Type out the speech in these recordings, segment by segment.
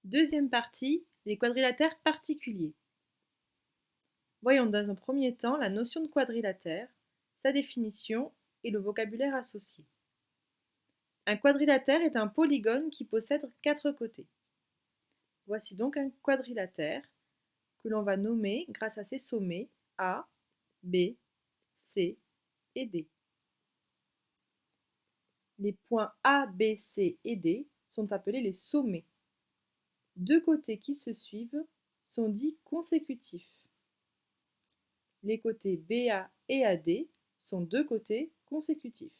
Deuxième partie, les quadrilatères particuliers. Voyons dans un premier temps la notion de quadrilatère, sa définition et le vocabulaire associé. Un quadrilatère est un polygone qui possède 4 côtés. Voici donc un quadrilatère que l'on va nommer grâce à ses sommets A, B, C et D. Les points A, B, C et D sont appelés les sommets. Deux côtés qui se suivent sont dits consécutifs. Les côtés BA et AD sont deux côtés consécutifs.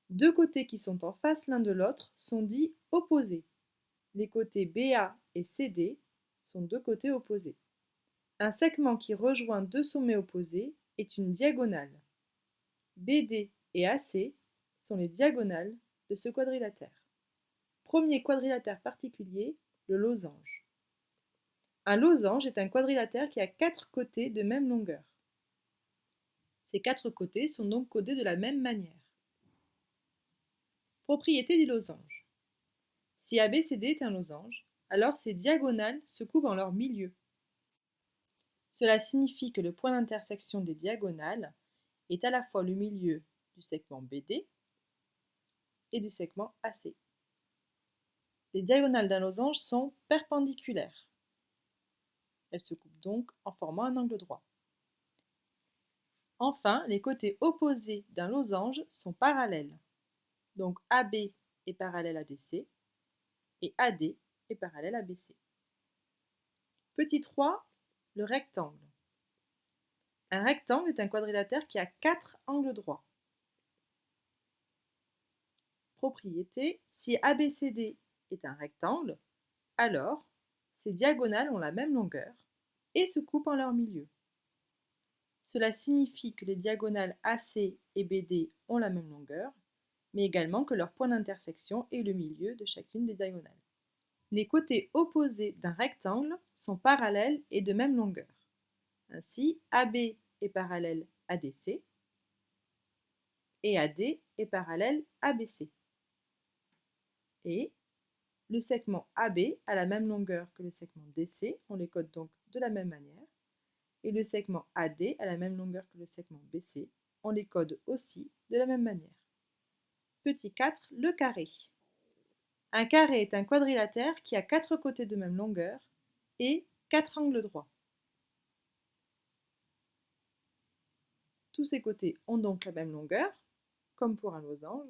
Deux côtés qui sont en face l'un de l'autre sont dits opposés. Les côtés BA et CD sont deux côtés opposés. Un segment qui rejoint deux sommets opposés est une diagonale. BD et AC sont les diagonales de ce quadrilatère. Premier quadrilatère particulier, le losange. Un losange est un quadrilatère qui a 4 côtés de même longueur. Ces 4 côtés sont donc codés de la même manière. Propriété du losange. Si ABCD est un losange, alors ses diagonales se coupent en leur milieu. Cela signifie que le point d'intersection des diagonales est à la fois le milieu du segment BD et du segment AC. Les diagonales d'un losange sont perpendiculaires. Elles se coupent donc en formant un angle droit. Enfin, les côtés opposés d'un losange sont parallèles. Donc AB est parallèle à DC et AD est parallèle à BC. Petit 3, le rectangle. Un rectangle est un quadrilatère qui a 4 angles droits. Propriété, si ABCD est un rectangle, alors ses diagonales ont la même longueur et se coupent en leur milieu. Cela signifie que les diagonales AC et BD ont la même longueur, mais également que leur point d'intersection est le milieu de chacune des diagonales. Les côtés opposés d'un rectangle sont parallèles et de même longueur. Ainsi, AB est parallèle à DC et AD est parallèle à BC. Et le segment AB a la même longueur que le segment DC, on les code donc de la même manière. Et le segment AD a la même longueur que le segment BC, on les code aussi de la même manière. Petit 4, le carré. Un carré est un quadrilatère qui a 4 côtés de même longueur et 4 angles droits. Tous ses côtés ont donc la même longueur, comme pour un losange,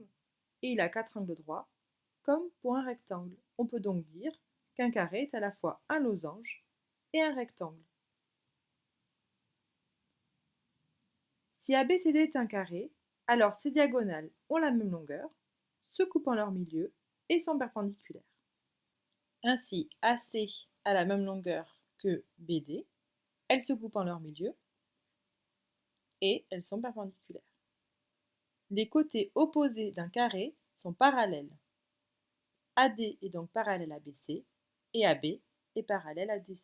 et il a 4 angles droits, comme pour un rectangle. On peut donc dire qu'un carré est à la fois un losange et un rectangle. Si ABCD est un carré, alors ses diagonales ont la même longueur, se coupent en leur milieu et sont perpendiculaires. Ainsi, AC a la même longueur que BD, elles se coupent en leur milieu et elles sont perpendiculaires. Les côtés opposés d'un carré sont parallèles. AD est donc parallèle à BC et AB est parallèle à DC.